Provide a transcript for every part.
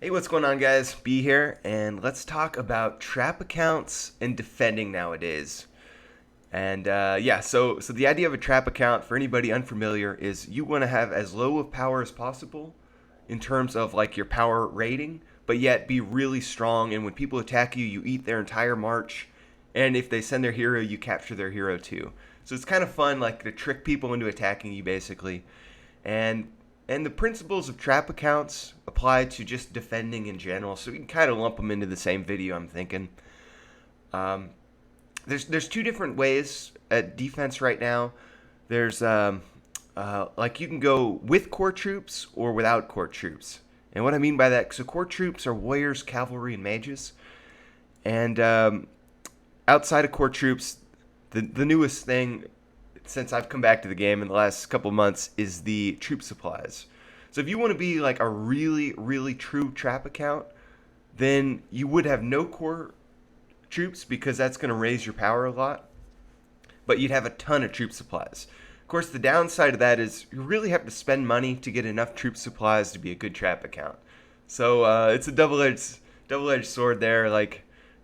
Hey, what's going on, guys? B here, and let's talk about trap accounts and defending nowadays. And yeah, so the idea of a trap account for anybody unfamiliar is you want to have as low of power as possible in terms of like your power rating, but yet be really strong. And when people attack you, you eat their entire march, and if they send their hero, you capture their hero too. So it's kind of fun, like to trick people into attacking you, basically. And and the principles of trap accounts apply to just defending in general. So we can kind of lump them into the same video, I'm thinking. Um, there's two different ways at defense right now. There's like you can go with core troops or without core troops. And what I mean by that, so core troops are warriors, cavalry, and mages. And outside of core troops, the newest thing since I've come back to the game in the last couple months is the troop supplies. So if you want to be like a really, really true trap account, then you would have no core troops because that's going to raise your power a lot, but you'd have a ton of troop supplies. Of course, the downside of that is you really have to spend money to get enough troop supplies to be a good trap account. So it's a double-edged sword there. Like,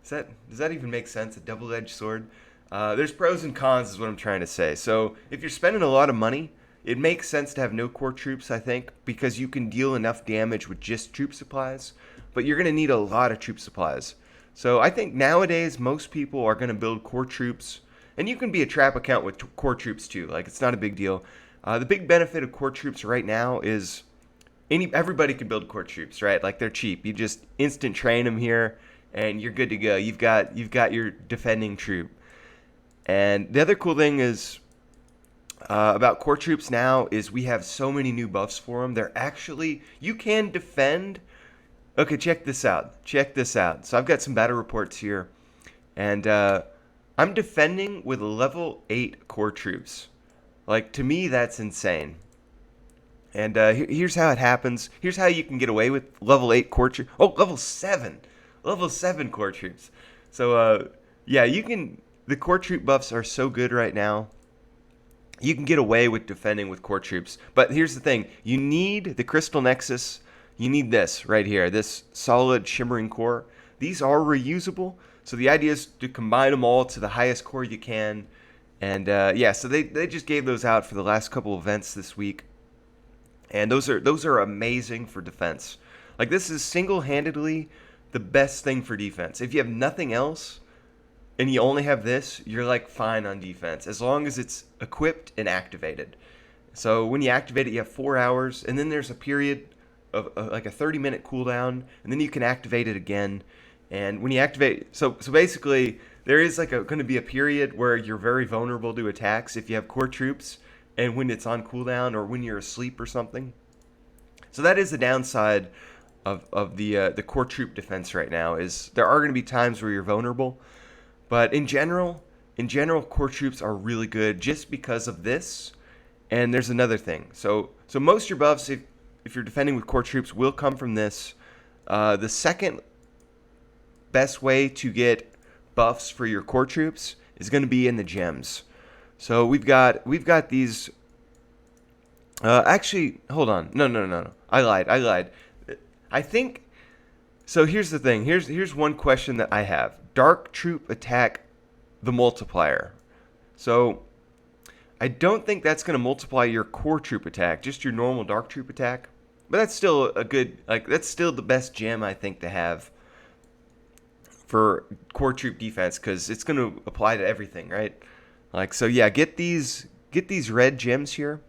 does that even make sense? A double-edged sword. There's pros and cons, is what I'm trying to say. So if you're spending a lot of money, it makes sense to have no core troops, I think, because you can deal enough damage with just troop supplies, but you're going to need a lot of troop supplies. So I think nowadays most people are going to build core troops, and you can be a trap account with core troops too. Like, it's not a big deal. The big benefit of core troops right now is everybody can build core troops, right? Like, they're cheap. You just instant train them here, and you're good to go. You've got your defending troop. And the other cool thing is about core troops now is we have so many new buffs for them. They're actually, you can defend. Okay, check this out. Check this out. So I've got some battle reports here, and I'm defending with level 8 core troops. Like, to me, that's insane. And here's how it happens. Here's how you can get away with level 8 core troops. Oh, level 7. Level 7 core troops. So, yeah, you can. The core troop buffs are so good right now. You can get away with defending with core troops. But here's the thing. You need the Crystal Nexus. You need this right here. This Stolid Shimmering core. These are reusable. So the idea is to combine them all to the highest core you can. And yeah, so they just gave those out for the last couple events this week. And those are amazing for defense. Like, this is single-handedly the best thing for defense. If you have nothing else and you only have this, you're like fine on defense as long as it's equipped and activated. So when you activate it, you have 4 hours, and then there's a period of like a 30-minute cooldown, and then you can activate it again. And when you activate, so basically there is like going to be a period where you're very vulnerable to attacks if you have core troops, and when it's on cooldown or when you're asleep or something. So that is the downside of the core troop defense right now, is there are going to be times where you're vulnerable. But in general, core troops are really good just because of this. And there's another thing. So most of your buffs, if you're defending with core troops, will come from this. The second best way to get buffs for your core troops is going to be in the gems. So we've got these. Actually, hold on. No. I lied. I think. So here's the thing. Here's one question that I have. Dark troop attack, the multiplier. So I don't think that's going to multiply your core troop attack, just your normal dark troop attack. But that's still a good, like, that's still the best gem I think to have for core troop defense, because it's going to apply to everything, right? Like, so yeah, get these red gems here.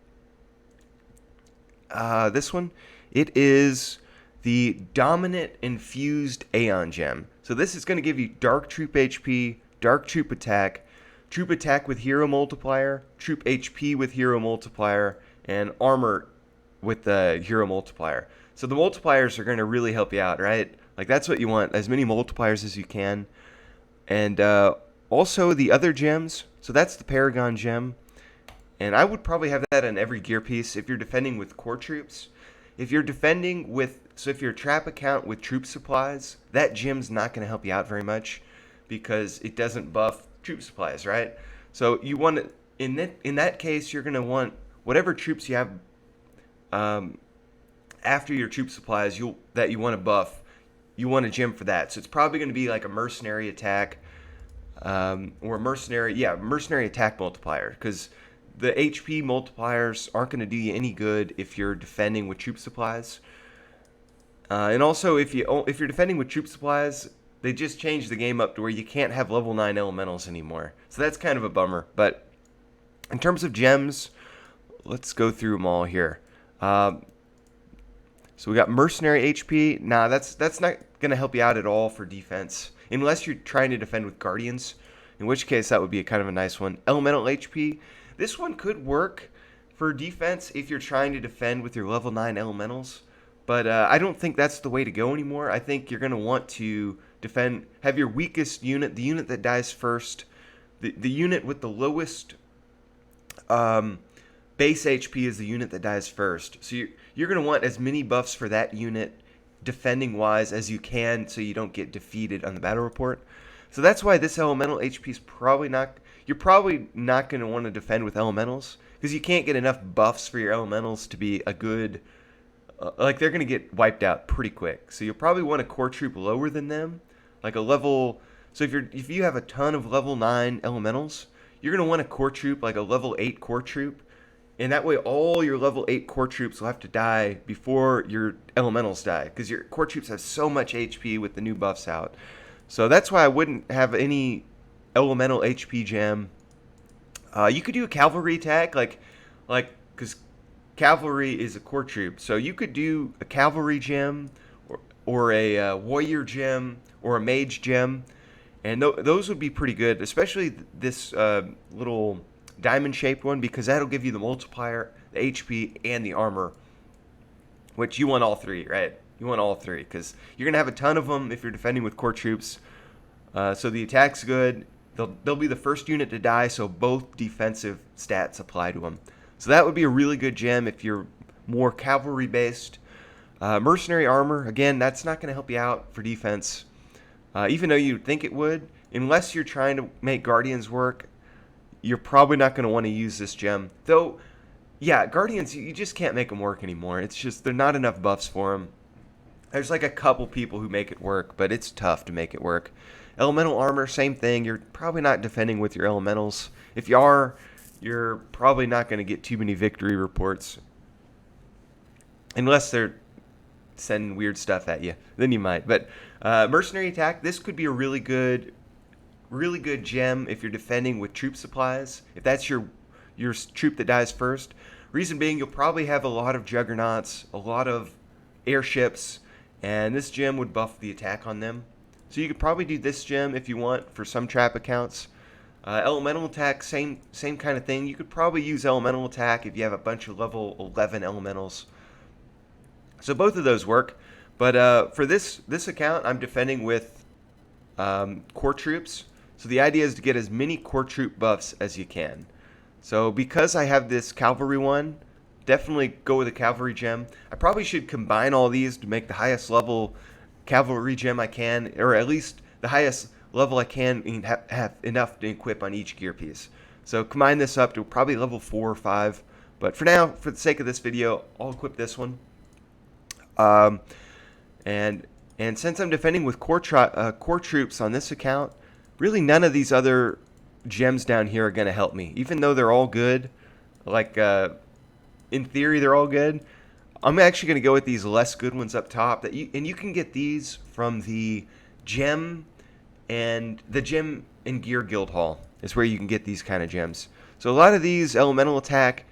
This one, it is the Dominant Infused Aeon Gem. So this is going to give you Dark Troop HP, Dark Troop Attack with Hero Multiplier, Troop HP with Hero Multiplier, and Armor with the Hero Multiplier. So the multipliers are going to really help you out, right? Like, that's what you want, as many multipliers as you can. And also the other gems. So that's the Paragon Gem. And I would probably have that on every gear piece if you're defending with core troops. If you're defending with, so if you're a trap account with troop supplies, that gem's not going to help you out very much because it doesn't buff troop supplies, right? So you want to, in that case, you're going to want whatever troops you have after your troop supplies that you want to buff, you want a gem for that. So it's probably going to be like a mercenary attack, or mercenary attack multiplier, because the HP multipliers aren't going to do you any good if you're defending with troop supplies. And also, if you're defending with troop supplies, they just changed the game up to where you can't have level 9 elementals anymore. So that's kind of a bummer. But in terms of gems, let's go through them all here. So we got mercenary HP. Nah, that's not going to help you out at all for defense, unless you're trying to defend with guardians, in which case that would be kind of a nice one. Elemental HP. This one could work for defense if you're trying to defend with your level 9 elementals, but I don't think that's the way to go anymore. I think you're going to want to have your weakest unit, the unit that dies first, the unit with the lowest base HP is the unit that dies first. So you're going to want as many buffs for that unit defending-wise as you can, so you don't get defeated on the battle report. So that's why this elemental HP is probably not... You're probably not going to want to defend with elementals, because you can't get enough buffs for your elementals to be a good... they're going to get wiped out pretty quick. So you'll probably want a core troop lower than them, like a level... So if you have a ton of level 9 elementals, you're going to want a core troop, like a level 8 core troop, and that way all your level 8 core troops will have to die before your elementals die, because your core troops have so much HP with the new buffs out. So that's why I wouldn't have any elemental HP gem. You could do a cavalry attack, because cavalry is a core troop. So you could do a cavalry gem, or a warrior gem, or a mage gem, and those would be pretty good, especially this little diamond-shaped one, because that'll give you the multiplier, the HP, and the armor, which you want all three, right? You want all three, because you're going to have a ton of them if you're defending with core troops. So the attack's good. They'll be the first unit to die, so both defensive stats apply to them. So that would be a really good gem if you're more cavalry-based. Mercenary armor, again, that's not going to help you out for defense, even though you'd think it would. Unless you're trying to make guardians work, you're probably not going to want to use this gem. Though, yeah, guardians, you just can't make them work anymore. It's just, there are not enough buffs for them. There's like a couple people who make it work, but it's tough to make it work. Elemental armor, same thing. You're probably not defending with your elementals. If you are, you're probably not going to get too many victory reports. Unless they're sending weird stuff at you. Then you might. But mercenary attack, this could be a really good gem if you're defending with troop supplies. If that's your troop that dies first. Reason being, you'll probably have a lot of juggernauts, a lot of airships, and this gem would buff the attack on them. So you could probably do this gem if you want for some trap accounts. Elemental attack, same kind of thing. You could probably use elemental attack if you have a bunch of level 11 elementals. So both of those work. But for this account, I'm defending with core troops. So the idea is to get as many core troop buffs as you can. So because I have this cavalry one, definitely go with a cavalry gem. I probably should combine all these to make the highest level cavalry gem I can, or at least the highest level I can have enough to equip on each gear piece. So combine this up to probably level 4 or 5. But for now, for the sake of this video, I'll equip this one. And since I'm defending with core troops on this account, really none of these other gems down here are going to help me. Even though they're all good, like in theory they're all good, I'm actually going to go with these less good ones up top. And you can get these from the gem in Gear Guild Hall. Is where you can get these kind of gems. So a lot of these elemental attack,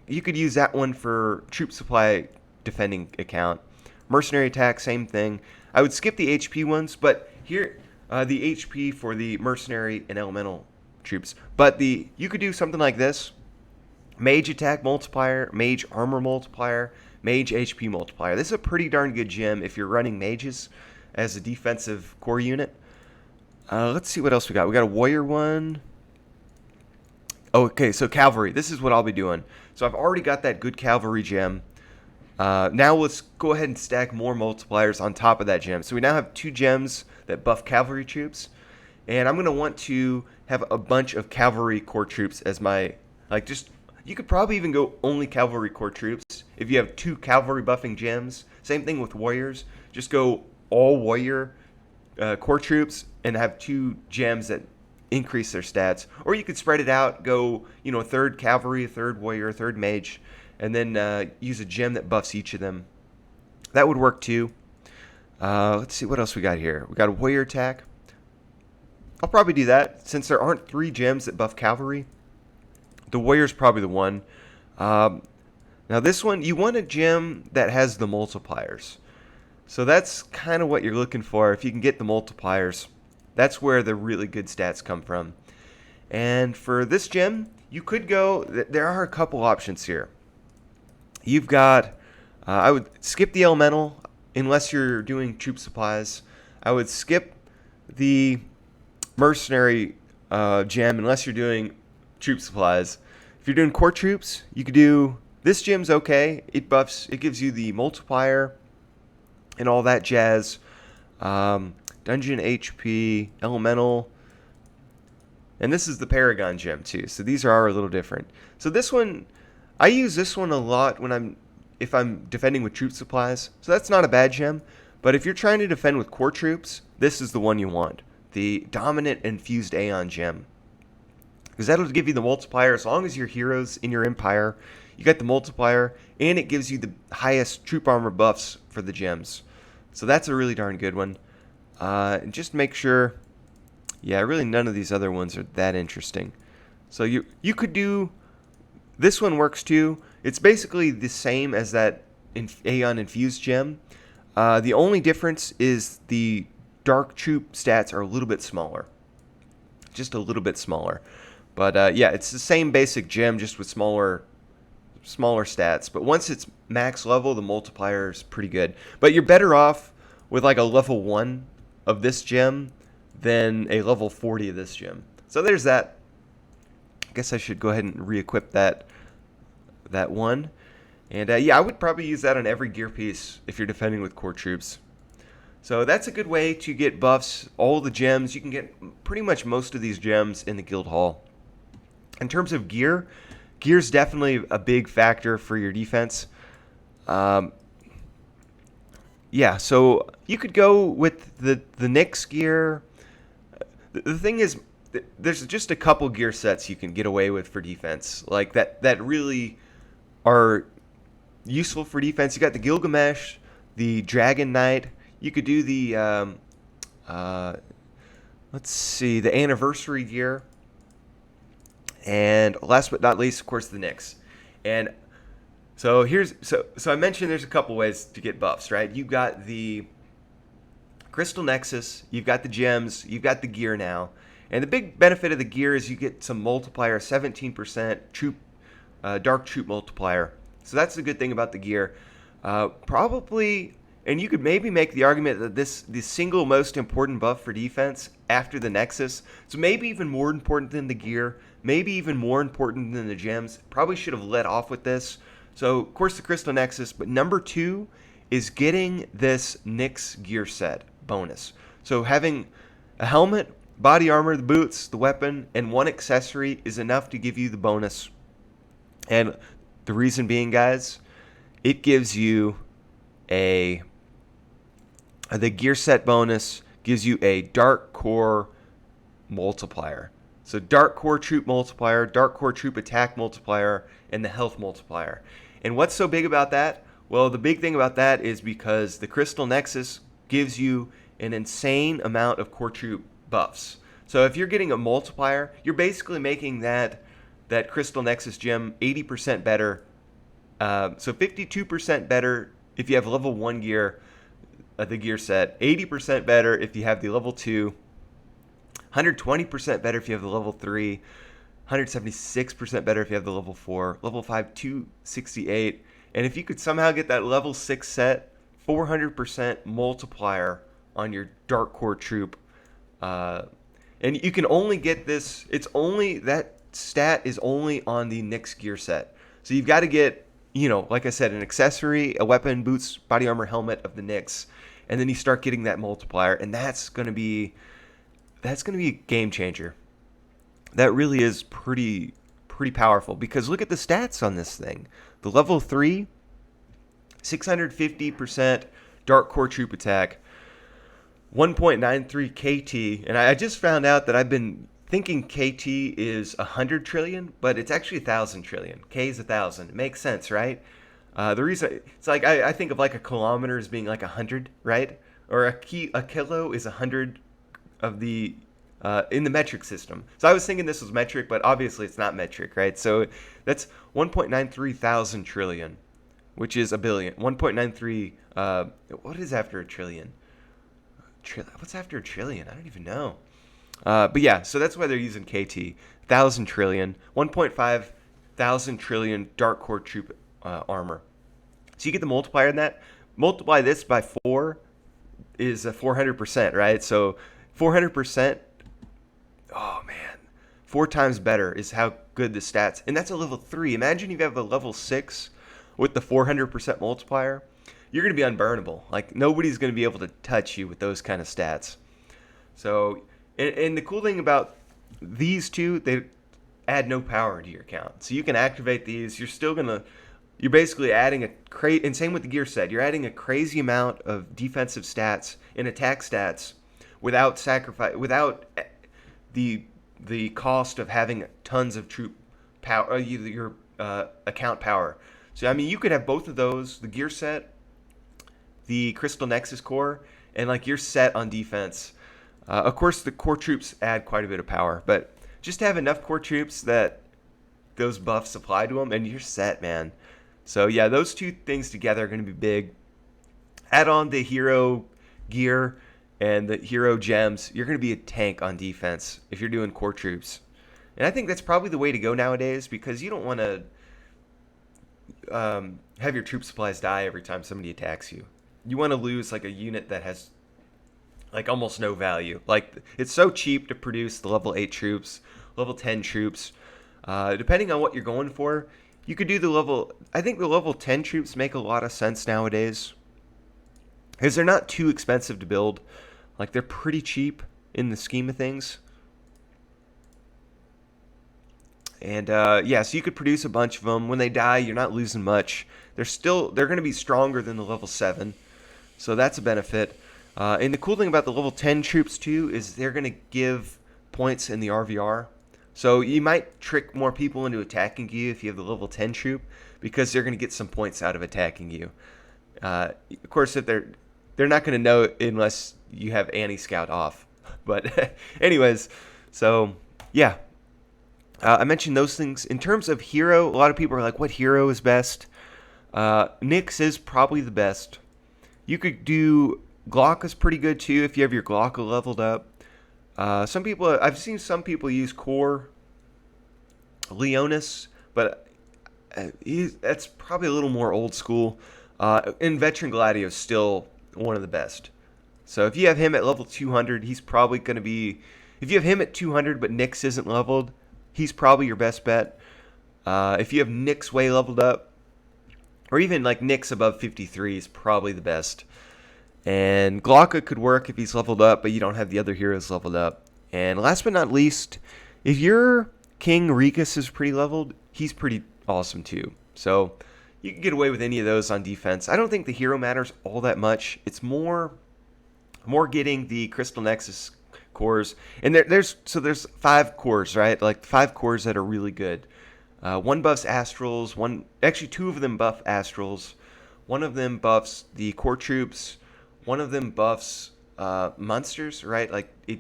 you could use that one for troop supply defending account. Mercenary attack, same thing. I would skip the HP ones, but here the HP for the mercenary and elemental troops. But you could do something like this: Mage attack multiplier, Mage armor multiplier, Mage HP multiplier. This is a pretty darn good gem if you're running mages as a defensive core unit. Let's see what else we got. We got a warrior one. Okay, so cavalry. This is what I'll be doing. So I've already got that good cavalry gem. Now let's go ahead and stack more multipliers on top of that gem. So we now have 2 gems that buff cavalry troops. And I'm going to want to have a bunch of cavalry core troops as my, just You could probably even go only cavalry core troops if you have 2 cavalry buffing gems. Same thing with warriors. Just go all warrior core troops and have 2 gems that increase their stats. Or you could spread it out, go, a third cavalry, a third warrior, a third mage, and then use a gem that buffs each of them. That would work too. Let's see what else we got here. We got a warrior attack. I'll probably do that since there aren't 3 gems that buff cavalry. The warrior's probably the one. Now this one, you want a gem that has the multipliers. So that's kind of what you're looking for. If you can get the multipliers, that's where the really good stats come from. And for this gem, you could go, there are a couple options here. You've got, I would skip the elemental unless you're doing troop supplies. I would skip the mercenary gem unless you're doing troop supplies. If you're doing core troops, you could do, this gem's okay. It buffs, it gives you the multiplier and all that jazz. Dungeon HP, elemental, and this is the Paragon gem too. So these are a little different. So this one, I use this one a lot when if I'm defending with troop supplies. So that's not a bad gem. But if you're trying to defend with core troops, this is the one you want. The Dominant Infused Aeon gem. Because that'll give you the multiplier as long as your heroes in your empire. You got the multiplier, and it gives you the highest troop armor buffs for the gems. So that's a really darn good one. And just make sure, yeah, really none of these other ones are that interesting. So you could do, this one works too. It's basically the same as that Aeon Infused gem. The only difference is the Dark Troop stats are a little bit smaller. Just a little bit smaller. But yeah, it's the same basic gem, just with smaller stats. But once it's max level, the multiplier is pretty good. But you're better off with like a level 1 of this gem than a level 40 of this gem. So there's that. I guess I should go ahead and re-equip that one. And yeah, I would probably use that on every gear piece if you're defending with core troops. So that's a good way to get buffs, all the gems. You can get pretty much most of these gems in the guild hall. In terms of gear, gear's definitely a big factor for your defense. Yeah, so you could go with the Nyx Gear. The thing is, there's just a couple gear sets you can get away with for defense, like that really are useful for defense. You got the Gilgamesh, the Dragon Knight. You could do the let's see, the Anniversary Gear, and last but not least, of course, the Nyx. And so so I mentioned there's a couple ways to get buffs, right? You've got the Crystal Nexus, you've got the gems, you've got the gear now. And the big benefit of the gear is you get some multiplier, 17% troop, dark troop multiplier. So that's the good thing about the gear. Probably, and you could maybe make the argument that the single most important buff for defense after the Nexus, so maybe even more important than the gear, maybe even more important than the gems. Probably should have led off with this. So, of course, the Crystal Nexus, but number 2 is getting this Nyx Gear set bonus. So having a helmet, body armor, the boots, the weapon, and one accessory is enough to give you the bonus. And the reason being, guys, it gives you the gear set bonus gives you a dark core multiplier. So dark core troop multiplier, dark core troop attack multiplier, and the health multiplier. And what's so big about that? Well, the big thing about that is because the Crystal Nexus gives you an insane amount of core troop buffs. So if you're getting a multiplier, you're basically making that Crystal Nexus gem 80% better. So 52% better if you have level 1 gear, the gear set. 80% better if you have the level 2. 120% better if you have the level 3. 176% better if you have the level 4. Level 5, 268. And if you could somehow get that level 6 set, 400% multiplier on your Dark Core troop. And you can only get this, that stat is only on the Nyx Gear set. So you've got to get, like I said, an accessory, a weapon, boots, body armor, helmet of the Nyx. And then you start getting that multiplier, and that's going to be a game changer. That really is pretty pretty powerful because look at the stats on this thing. The level 3, 650% Dark Core Troop attack, 1.93 KT, and I just found out that I've been thinking KT is 100 trillion, but it's actually 1,000 trillion. K is 1,000. It makes sense, right? The reason it's like I think of like a kilometer as being like 100, right? Or a kilo is 100 of the in the metric system. So I was thinking this was metric, but obviously it's not metric, right? So that's 1.93 thousand trillion, which is a billion. 1.93. What is after a trillion? What's after a trillion? I don't even know. But yeah, so that's why they're using KT. 1,000 trillion, 1.5 thousand trillion Dark Core Troop armor. So you get the multiplier in that. Multiply this by 4 is a 400%, right? So 400%. Oh man, 4 times better is how good the stats. And that's a level 3. Imagine you have a level 6 with the 400% multiplier. You're going to be unburnable. Like nobody's going to be able to touch you with those kind of stats. So, and the cool thing about these two, they add no power into your account. So you can activate these. You're basically adding and same with the gear set. You're adding a crazy amount of defensive stats and attack stats without the cost of having tons of troop power, your account power. So I mean, you could have both of those, the gear set, the Crystal Nexus Core, and like you're set on defense. Of course, the core troops add quite a bit of power, but just have enough core troops that those buffs apply to them, and you're set, man. So yeah, those two things together are going to be big. Add on the hero gear and the hero gems, you're going to be a tank on defense if you're doing core troops. And I think that's probably the way to go nowadays because you don't want to have your troop supplies die every time somebody attacks you. You want to lose like a unit that has like almost no value. Like it's so cheap to produce the level 8 troops, level 10 troops. Depending on what you're going for, you could do I think the level 10 troops make a lot of sense nowadays. Because they're not too expensive to build. Like they're pretty cheap in the scheme of things. And yeah, so you could produce a bunch of them. When they die, you're not losing much. They're going to be stronger than the level 7. So that's a benefit. And the cool thing about the level 10 troops too is they're going to give points in the RVR. So you might trick more people into attacking you if you have the level 10 troop because they're going to get some points out of attacking you. Of course, if they're not going to know unless you have anti-scout off. But anyways, so yeah. I mentioned those things. In terms of hero, a lot of people are like, what hero is best? Nyx is probably the best. You could do Glauca's pretty good too if you have your Glauca leveled up. I've seen some people use Core Leonis, but that's probably a little more old school. And Veteran Gladio is still one of the best. So if you have him at level 200, he's probably going to be... If you have him at 200 but Nyx isn't leveled, he's probably your best bet. If you have Nyx way leveled up, or even like Nyx above 53 is probably the best. And Glauca could work if he's leveled up, but you don't have the other heroes leveled up. And last but not least, if your King Regus is pretty leveled, he's pretty awesome too. So you can get away with any of those on defense. I don't think the hero matters all that much. It's more getting the Crystal Nexus cores. And there's 5 cores, right? Like 5 cores that are really good. One buffs Astrals. Actually, 2 of them buff Astrals. One of them buffs the core troops. One of them buffs monsters, right? Like it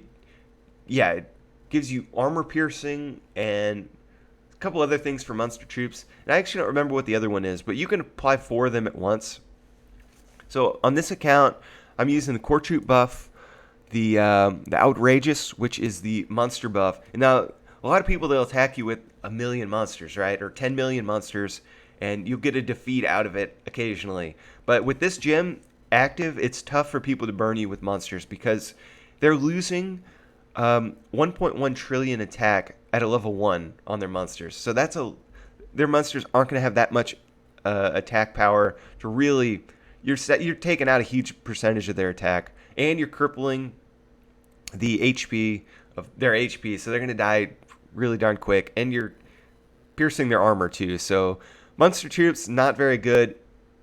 gives you armor piercing and a couple other things for monster troops. And I actually don't remember what the other one is, but you can apply 4 of them at once. So on this account, I'm using the core troop buff, the outrageous, which is the monster buff. And now a lot of people, they'll attack you with 1 million monsters, right? Or 10 million monsters, and you'll get a defeat out of it occasionally. But with this gem active, it's tough for people to burn you with monsters because they're losing 1.1 trillion attack at a level 1 on their monsters. So their monsters aren't going to have that much attack power to really... You're taking out a huge percentage of their attack, and you're crippling the HP of their HP, so they're going to die really darn quick, and you're piercing their armor too. So monster troops not very good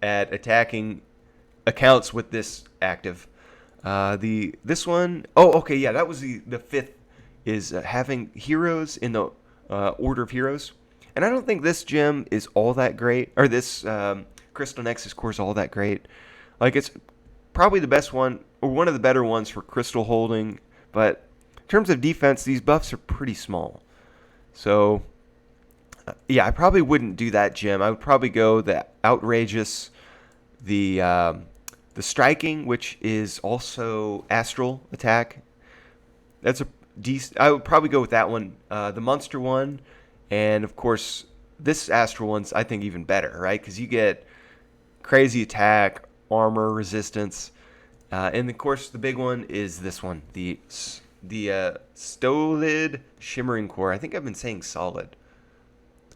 at attacking accounts with this active. This one, oh, okay, yeah, that was the fifth, is having heroes in the order of heroes. And I don't think this gem is all that great, or this Crystal Nexus Core is all that great. Like, it's probably the best one, or one of the better ones for crystal holding, but in terms of defense, these buffs are pretty small. So, yeah, I probably wouldn't do that gem. I would probably go the outrageous, the striking, which is also astral attack. That's a decent. I would probably go with that one. The monster one, and of course this astral one's I think even better, right? Because you get crazy attack, armor, resistance, and of course the big one is this one, the Stolid Shimmering Core. I think I've been saying solid,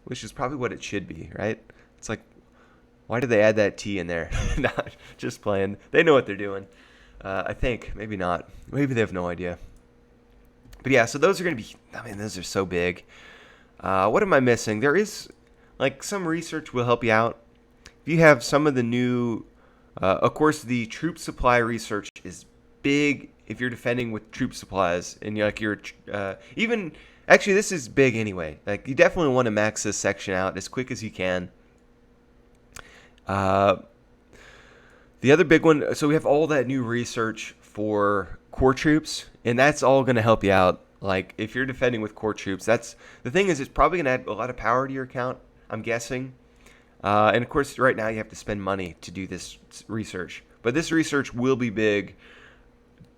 which is probably what it should be, right? It's like, why did they add that T in there? Not just playing. They know what they're doing. I think. Maybe not. Maybe they have no idea. But yeah, so those are going to be, I mean, those are so big. What am I missing? There is, like, some research will help you out. If you have some of the new, of course, the troop supply research is big if you're defending with troop supplies. And you're even, actually, this is big anyway. Like, you definitely want to max this section out as quick as you can. The other big one, so we have all that new research for core troops, and that's all going to help you out. Like, if you're defending with core troops, that's the thing, is it's probably going to add a lot of power to your account, I'm guessing. And of course, right now you have to spend money to do this research, but this research will be big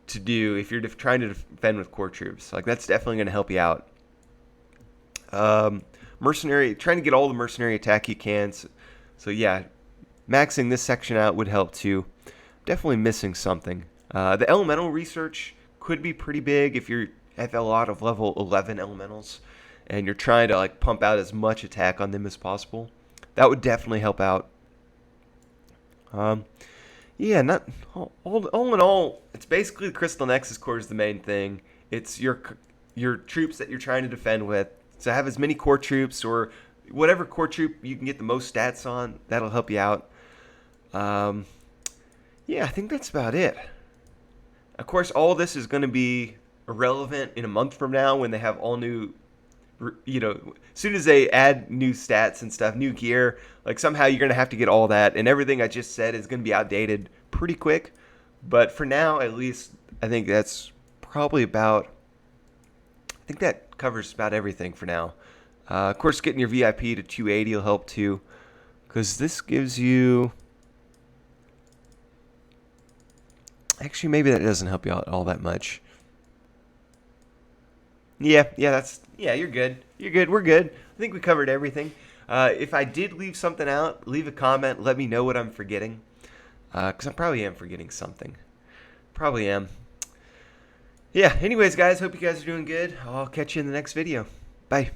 to do if you're trying to defend with core troops. Like, that's definitely going to help you out. Mercenary, trying to get all the mercenary attack you can. So yeah, maxing this section out would help too. Definitely missing something. The elemental research could be pretty big if you have a lot of level 11 elementals and you're trying to like pump out as much attack on them as possible. That would definitely help out. Yeah, not all in all, it's basically the Crystal Nexus Core is the main thing. It's your troops that you're trying to defend with. So have as many core troops, or whatever core troop you can get the most stats on. That'll help you out. Yeah, I think that's about it. Of course, all this is going to be irrelevant in a month from now when they have all new, as soon as they add new stats and stuff, new gear, like somehow you're going to have to get all that, and everything I just said is going to be outdated pretty quick. But for now, at least, I think that's probably about, I think that covers about everything for now. Of course, getting your VIP to 280 will help too, because this gives you, actually, maybe that doesn't help you out all that much. Yeah, you're good. You're good. We're good. I think we covered everything. If I did leave something out, leave a comment. Let me know what I'm forgetting, because I probably am forgetting something. Probably am. Yeah, anyways, guys, hope you guys are doing good. I'll catch you in the next video. Bye.